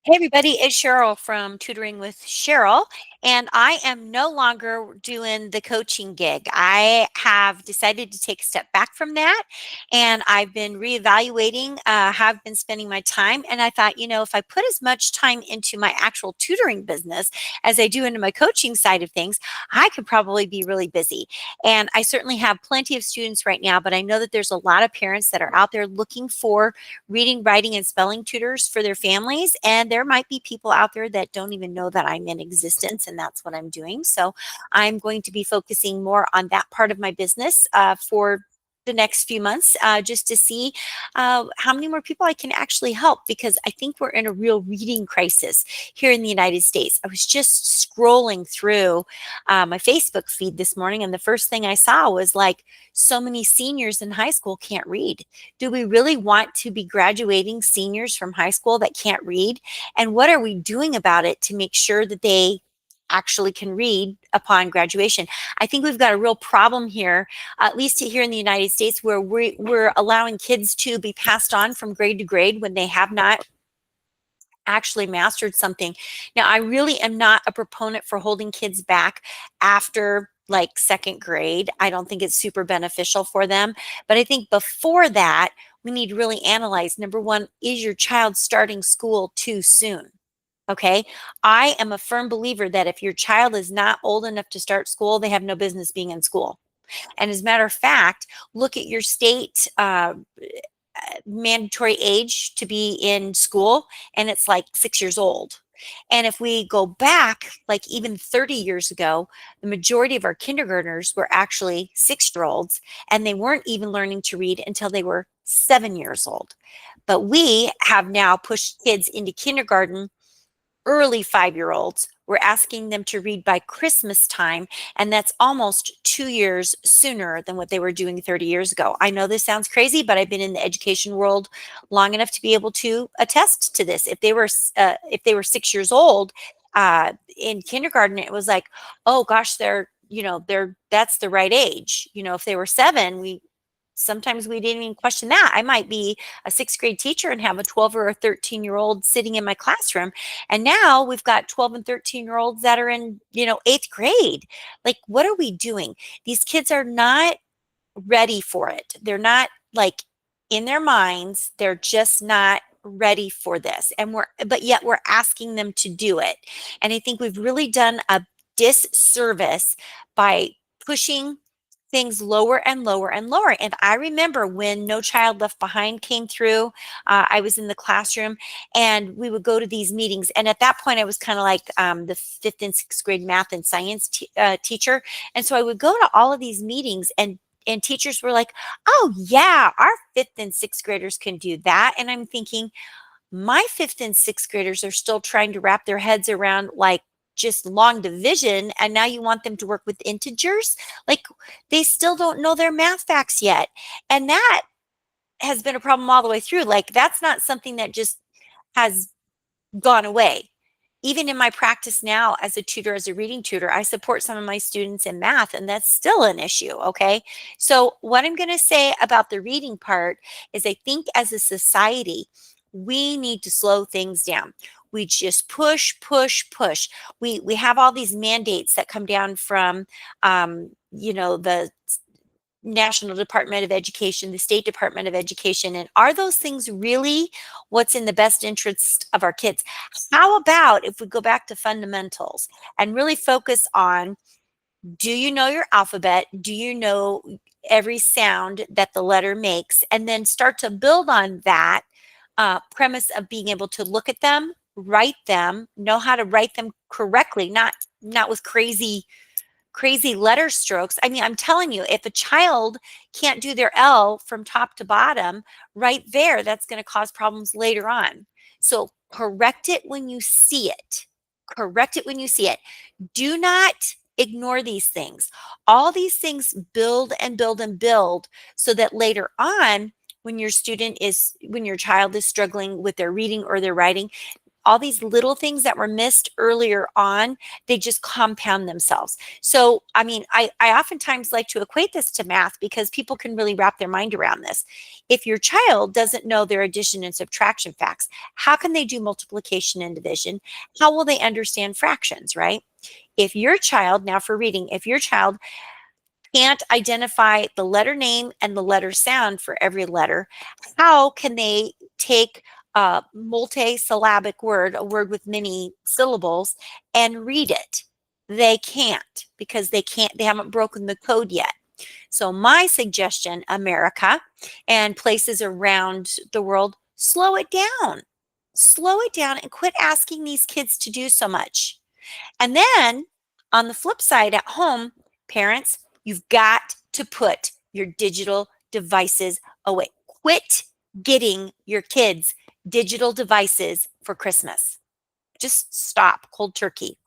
Hey everybody, it's Cheryl from Tutoring with Cheryl, and I am no longer doing the coaching gig. I have decided to take a step back from that, and I've been reevaluating, have been spending my time, and I thought, if I put as much time into my actual tutoring business as I do into my coaching side of things, I could probably be really busy. And I certainly have plenty of students right now, but I know that there's a lot of parents that are out there looking for reading, writing, and spelling tutors for their families. And there might be people out there that don't even know that I'm in existence, and that's what I'm doing. So I'm going to be focusing more on that part of my business for the next few months, just to see how many more people I can actually help, because I think we're in a real reading crisis here in the United States. I was just scrolling through my Facebook feed this morning, and the first thing I saw was like, so many seniors in high school can't read. Do we really want to be graduating seniors from high school that can't read? And what are we doing about it to make sure that they actually can read upon graduation? I think we've got a real problem here, at least here in the United States, where we're allowing kids to be passed on from grade to grade when they have not actually mastered something. Now, I really am not a proponent for holding kids back after like second grade. I don't think it's super beneficial for them. But I think before that, we need to really analyze, number one, is your child starting school too soon? Okay. I am a firm believer that if your child is not old enough to start school, they have no business being in school. And as a matter of fact, look at your state mandatory age to be in school, and it's like 6 years old. And if we go back, like even 30 years ago, the majority of our kindergartners were actually 6 year olds, and they weren't even learning to read until they were 7 years old. But we have now pushed kids into kindergarten early 5 year olds. We're asking them to read by Christmas time, and that's almost 2 years sooner than what they were doing 30 years ago. I know this sounds crazy, but I've been in the education world long enough to be able to attest to this. If they were 6 years old in kindergarten, it was like, oh gosh, they're that's the right age. If they were 7, sometimes we didn't even question that. I might be a sixth grade teacher and have a 12 or a 13-year-old sitting in my classroom. And now we've got 12 and 13-year-olds that are in, eighth grade. Like, what are we doing? These kids are not ready for it. They're not like in their minds, they're just not ready for this. But yet we're asking them to do it. And I think we've really done a disservice by pushing things lower and lower and lower. And I remember when No Child Left Behind came through, I was in the classroom and we would go to these meetings. And at that point, I was kind of like the fifth and sixth grade math and science teacher. And so I would go to all of these meetings, and teachers were like, oh yeah, our fifth and sixth graders can do that. And I'm thinking, my fifth and sixth graders are still trying to wrap their heads around like just long division, and now you want them to work with integers. Like, they still don't know their math facts yet. And that has been a problem all the way through. Like, that's not something that just has gone away. Even in my practice now as a tutor, as a reading tutor, I support some of my students in math, and that's still an issue. Okay. So, what I'm going to say about the reading part is I think as a society, we need to slow things down. We just push, push, push. We have all these mandates that come down from, the National Department of Education, the State Department of Education. And are those things really what's in the best interest of our kids? How about if we go back to fundamentals and really focus on, do you know your alphabet? Do you know every sound that the letter makes? And then start to build on that premise of being able to look at them, write them, know how to write them correctly, not with crazy letter strokes. I mean, I'm telling you, if a child can't do their L from top to bottom, right there, that's going to cause problems later on. So correct it when you see it. Correct it when you see it. Do not ignore these things. All these things build and build and build so that later on, when your child is struggling with their reading or their writing, all these little things that were missed earlier on, they just compound themselves. So, I mean, I oftentimes like to equate this to math because people can really wrap their mind around this. If your child doesn't know their addition and subtraction facts, how can they do multiplication and division? How will they understand fractions, right? If your child, now for reading, if your child can't identify the letter name and the letter sound for every letter, how can they take a multi-syllabic word, a word with many syllables, and read it? They can't because they haven't broken the code yet. So my suggestion, America and places around the world, slow it down. Slow it down and quit asking these kids to do so much. And then on the flip side at home, parents, you've got to put your digital devices away. Quit getting your kids digital devices for Christmas. Just stop cold turkey.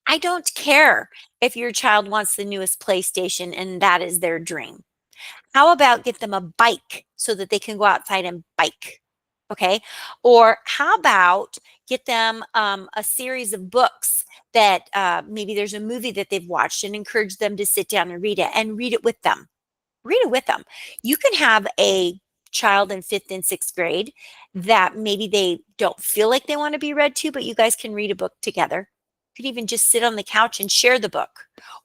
I don't care if your child wants the newest PlayStation and that is their dream. How about get them a bike so that they can go outside and bike? Okay. Or how about get them a series of books that maybe there's a movie that they've watched and encourage them to sit down and read it with them. Read it with them. You can have a child in fifth and sixth grade that maybe they don't feel like they want to be read to, but you guys can read a book together. You could even just sit on the couch and share the book,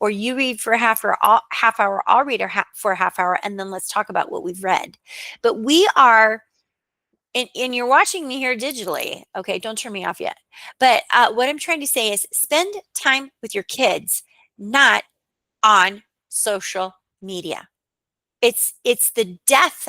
or you read for a half hour, I'll read for a half hour, and then let's talk about what we've read. But we are, and you're watching me here digitally. Okay, don't turn me off yet. But what I'm trying to say is spend time with your kids, not on social media. It's the death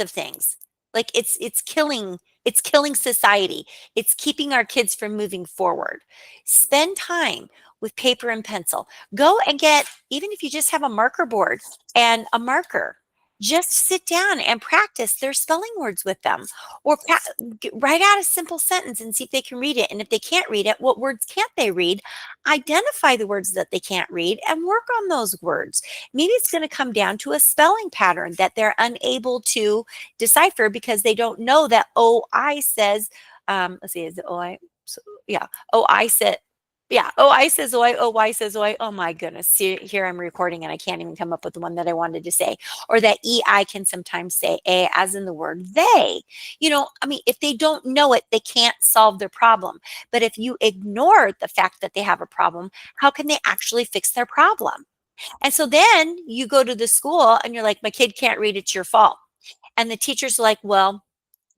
of things. Like it's killing society. It's keeping our kids from moving forward. Spend time with paper and pencil. Go and get, even if you just have a marker board and a marker, just sit down and practice their spelling words with them, or write out a simple sentence and see if they can read it. And if they can't read it, what words can't they read? Identify the words that they can't read and work on those words. Maybe it's going to come down to a spelling pattern that they're unable to decipher because they don't know that OI says, let's see, is it OI? So, yeah, OI said, yeah, OI says OI, OY says OI. Oh my goodness. See, here I'm recording and I can't even come up with the one that I wanted to say. Or that EI can sometimes say A as in the word they. I mean, if they don't know it, they can't solve their problem. But if you ignore the fact that they have a problem, how can they actually fix their problem? And so then you go to the school and you're like, my kid can't read, it's your fault. And the teacher's like, well,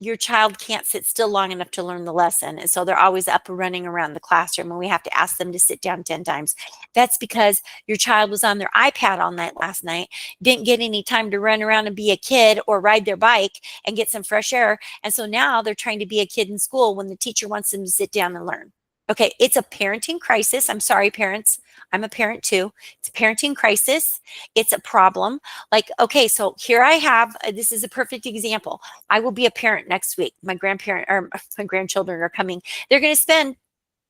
your child can't sit still long enough to learn the lesson. And so they're always up and running around the classroom and we have to ask them to sit down 10 times. That's because your child was on their iPad all night last night, didn't get any time to run around and be a kid or ride their bike and get some fresh air. And so now they're trying to be a kid in school when the teacher wants them to sit down and learn. Okay, it's a parenting crisis. I'm sorry, parents. I'm a parent too. It's a parenting crisis. It's a problem. Like, okay, so here I have, this is a perfect example. I will be a parent next week. My grandparent or my grandchildren are coming. They're going to spend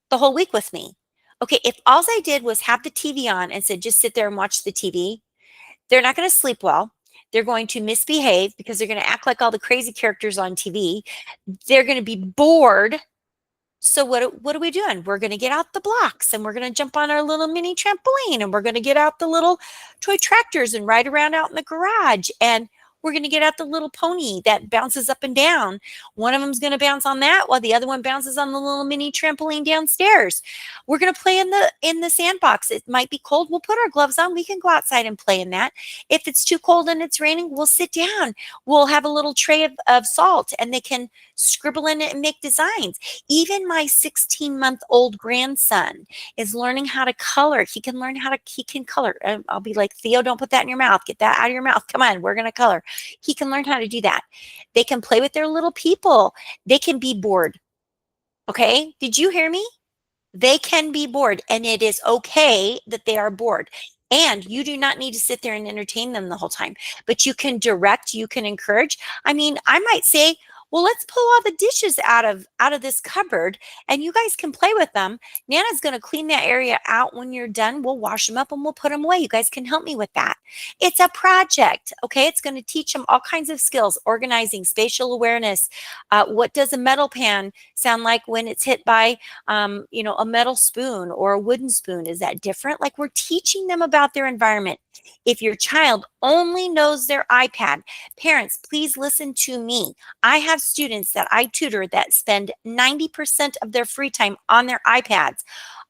the whole week with me. Okay, if all I did was have the TV on and said, just sit there and watch the TV, they're not going to sleep well. They're going to misbehave because they're going to act like all the crazy characters on TV. They're going to be bored. So what are we doing? We're going to get out the blocks and we're going to jump on our little mini trampoline and we're going to get out the little toy tractors and ride around out in the garage, and we're going to get out the little pony that bounces up and down. One of them's going to bounce on that while the other one bounces on the little mini trampoline downstairs. We're going to play in the sandbox. It might be cold. We'll put our gloves on. We can go outside and play in that. If it's too cold and it's raining, we'll sit down. We'll have a little tray of salt and they can scribble in it and make designs. Even my 16-month-old grandson is learning how to color. He can color. I'll be like, Theo, don't put that in your mouth. Get that out of your mouth. Come on, we're going to color. He can learn how to do that. They can play with their little people. They can be bored. Okay? Did you hear me? They can be bored, and it is okay that they are bored. And you do not need to sit there and entertain them the whole time, but you can direct, you can encourage. I mean, I might say, Well, let's pull all the dishes out of this cupboard and you guys can play with them. Nana's going to clean that area out when you're done. We'll wash them up and we'll put them away. You guys can help me with that. It's a project, okay? It's going to teach them all kinds of skills, organizing, spatial awareness. What does a metal pan sound like when it's hit by, a metal spoon or a wooden spoon? Is that different? Like, we're teaching them about their environment. If your child only knows their iPad, parents, please listen to me. I have students that I tutor that spend 90% of their free time on their iPads,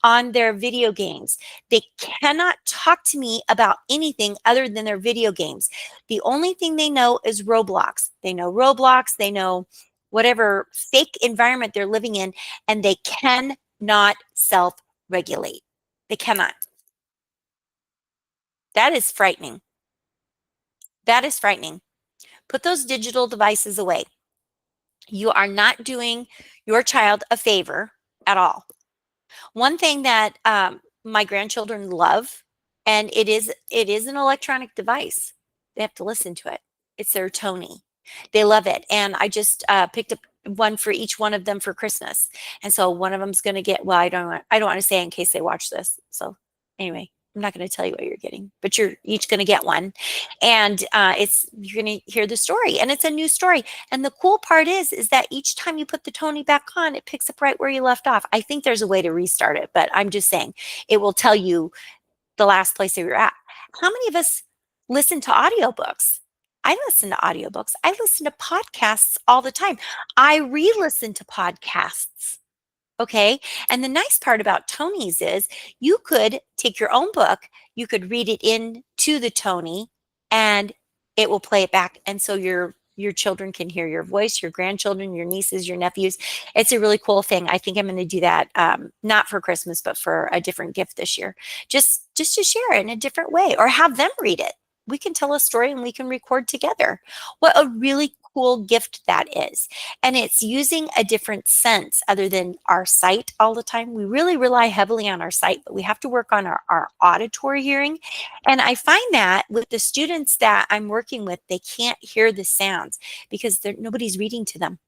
on their video games. They cannot talk to me about anything other than their video games. The only thing they know is Roblox. They know Roblox, they know whatever fake environment they're living in, and they cannot self-regulate. They cannot. That is frightening. That is frightening. Put those digital devices away. You are not doing your child a favor at all. One thing that my grandchildren love, and it is an electronic device. They have to listen to it. It's their Tony. They love it, and I just picked up one for each one of them for Christmas. And so one of them's going to get. Well, I don't want to say in case they watch this. So anyway, I'm not going to tell you what you're getting, but you're each going to get one, and you're going to hear the story, and it's a new story. And the cool part is that each time you put the Tony back on, it picks up right where you left off. I think there's a way to restart it, but I'm just saying it will tell you the last place that you're at. How many of us listen to audiobooks? I listen to audiobooks. I listen to podcasts all the time. I re-listen to podcasts. Okay. And the nice part about Tony's is you could take your own book, you could read it into the Tony, and it will play it back. And so your children can hear your voice, your grandchildren, your nieces, your nephews. It's a really cool thing. I think I'm going to do that, not for Christmas, but for a different gift this year, just to share it in a different way, or have them read it. We can tell a story and we can record together. What a really cool gift that is. And it's using a different sense other than our sight all the time. We really rely heavily on our sight, but we have to work on our auditory hearing. And I find that with the students that I'm working with, they can't hear the sounds because nobody's reading to them.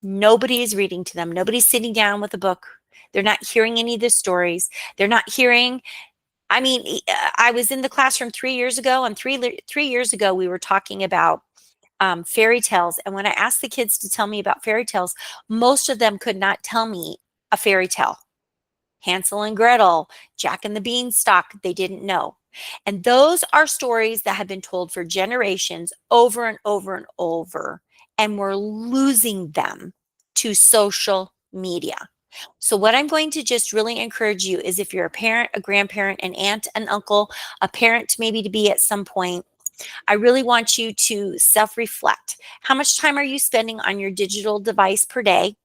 Nobody is reading to them. Nobody's sitting down with a book. They're not hearing any of the stories. They're not hearing. I mean, I was in the classroom 3 years ago, and three years ago, we were talking about fairy tales. And when I asked the kids to tell me about fairy tales, most of them could not tell me a fairy tale. Hansel and Gretel, Jack and the Beanstalk, they didn't know. And those are stories that have been told for generations over and over and over. And we're losing them to social media. So what I'm going to just really encourage you is, if you're a parent, a grandparent, an aunt, an uncle, a parent maybe to be at some point, I really want you to self-reflect. How much time are you spending on your digital device per day?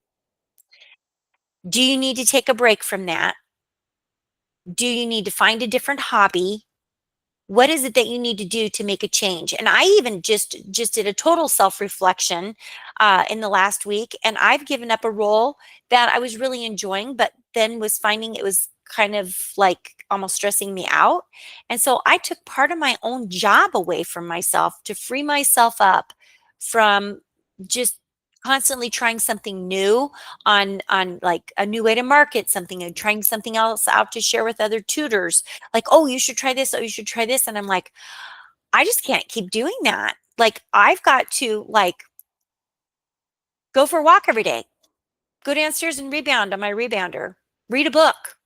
Do you need to take a break from that? Do you need to find a different hobby? What is it that you need to do to make a change? And I even just did a total self-reflection in the last week, and I've given up a role that I was really enjoying, but then was finding it was kind of like almost stressing me out. And so I took part of my own job away from myself to free myself up from just constantly trying something new on like a new way to market something, and trying something else out to share with other tutors, like, oh, you should try this, oh, you should try this. And I'm like, I just can't keep doing that. Like, I've got to like go for a walk every day, go downstairs and rebound on my rebounder, read a book,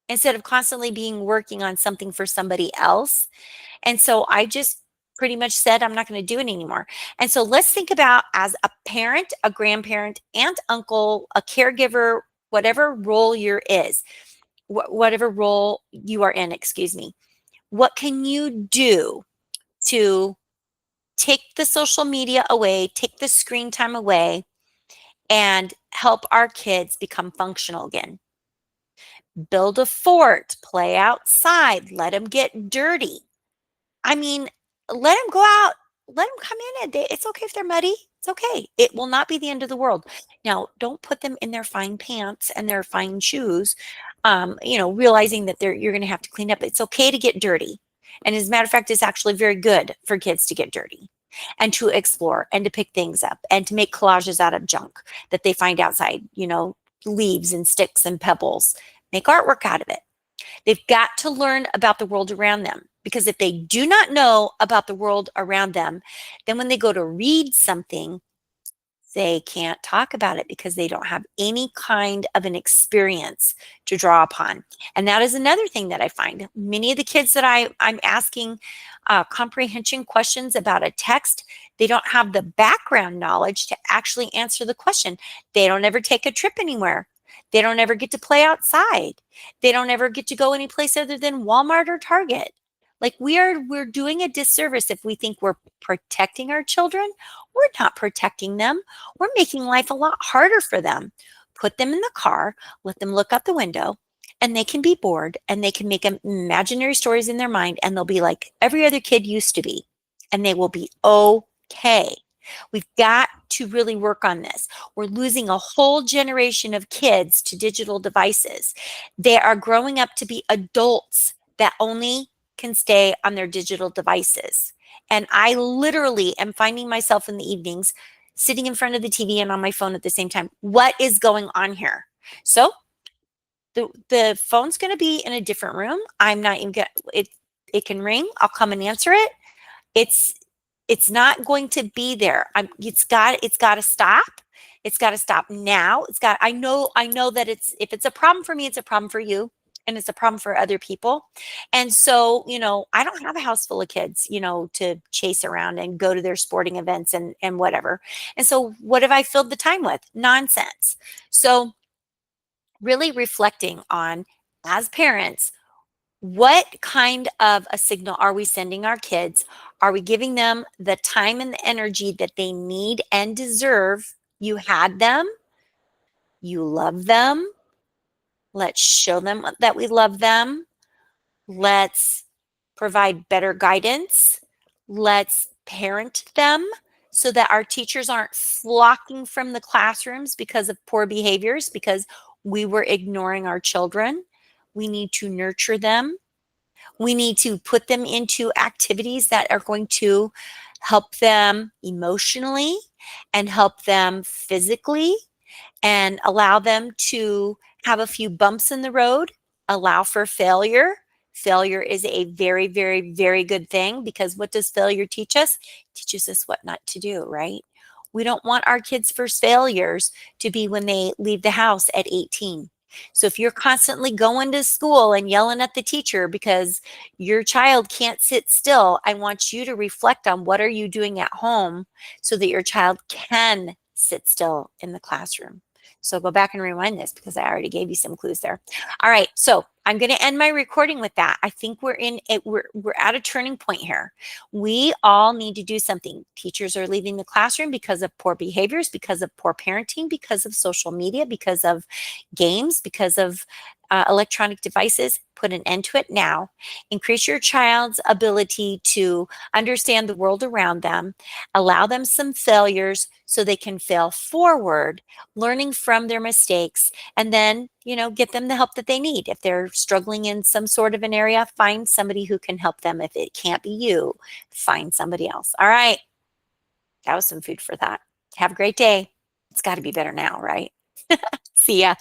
instead of constantly working on something for somebody else. And so I just pretty much said, I'm not going to do it anymore. And so let's think about, as a parent, a grandparent, aunt, uncle, a caregiver, whatever role whatever role you are in, excuse me, what can you do to take the social media away, take the screen time away, and help our kids become functional again? Build a fort, play outside, let them get dirty. I mean, let them go out, let them come in, and it's okay if they're muddy. It's okay. It will not be the end of the world. Now, don't put them in their fine pants and their fine shoes, realizing that you're going to have to clean up. It's okay to get dirty. And as a matter of fact, it's actually very good for kids to get dirty. and to explore and to pick things up and to make collages out of junk that they find outside, leaves and sticks and pebbles. Make artwork out of it. They've got to learn about the world around them, because if they do not know about the world around them, then when they go to read something, they can't talk about it because they don't have any kind of an experience to draw upon. And that is another thing that I find. Many of the kids that I'm asking comprehension questions about a text, they don't have the background knowledge to actually answer the question. They don't ever take a trip anywhere. They don't ever get to play outside. They don't ever get to go any place other than Walmart or Target. Like we're doing a disservice if we think we're protecting our children. We're not protecting them. We're making life a lot harder for them. Put them in the car, let them look out the window, and they can be bored and they can make imaginary stories in their mind, and they'll be like every other kid used to be, and they will be okay. We've got to really work on this. We're losing a whole generation of kids to digital devices. They are growing up to be adults that only can stay on their digital devices. And I literally am finding myself in the evenings sitting in front of the TV and on my phone at the same time. What is going on here? So the phone's going to be in a different room. I'm not even going to, it can ring. I'll come and answer it. It's not going to be there. It's got to stop. It's got to stop now. I know that if it's a problem for me, it's a problem for you. And it's a problem for other people. And so, I don't have a house full of kids, to chase around and go to their sporting events and whatever. And so what have I filled the time with? Nonsense. So really reflecting on, as parents, what kind of a signal are we sending our kids? Are we giving them the time and the energy that they need and deserve? You had them. You love them. Let's show them that we love them. Let's provide better guidance. Let's parent them so that our teachers aren't flocking from the classrooms because of poor behaviors, because we were ignoring our children. We need to nurture them. We need to put them into activities that are going to help them emotionally and help them physically, and allow them to have a few bumps in the road, allow for failure. Failure is a very, very, very good thing, because what does failure teach us? It teaches us what not to do, right? We don't want our kids' first failures to be when they leave the house at 18. So if you're constantly going to school and yelling at the teacher because your child can't sit still, I want you to reflect on what are you doing at home so that your child can sit still in the classroom. So go back and rewind this because I already gave you some clues there. All right, so I'm going to end my recording with that. I think we're at a turning point here. We all need to do something. Teachers are leaving the classroom because of poor behaviors, because of poor parenting, because of social media, because of games, because of electronic devices. Put an end to it now. Increase your child's ability to understand the world around them. Allow them some failures so they can fail forward, learning from their mistakes, and then, get them the help that they need. If they're struggling in some sort of an area, find somebody who can help them. If it can't be you, find somebody else. All right. That was some food for thought. Have a great day. It's got to be better now, right? See ya.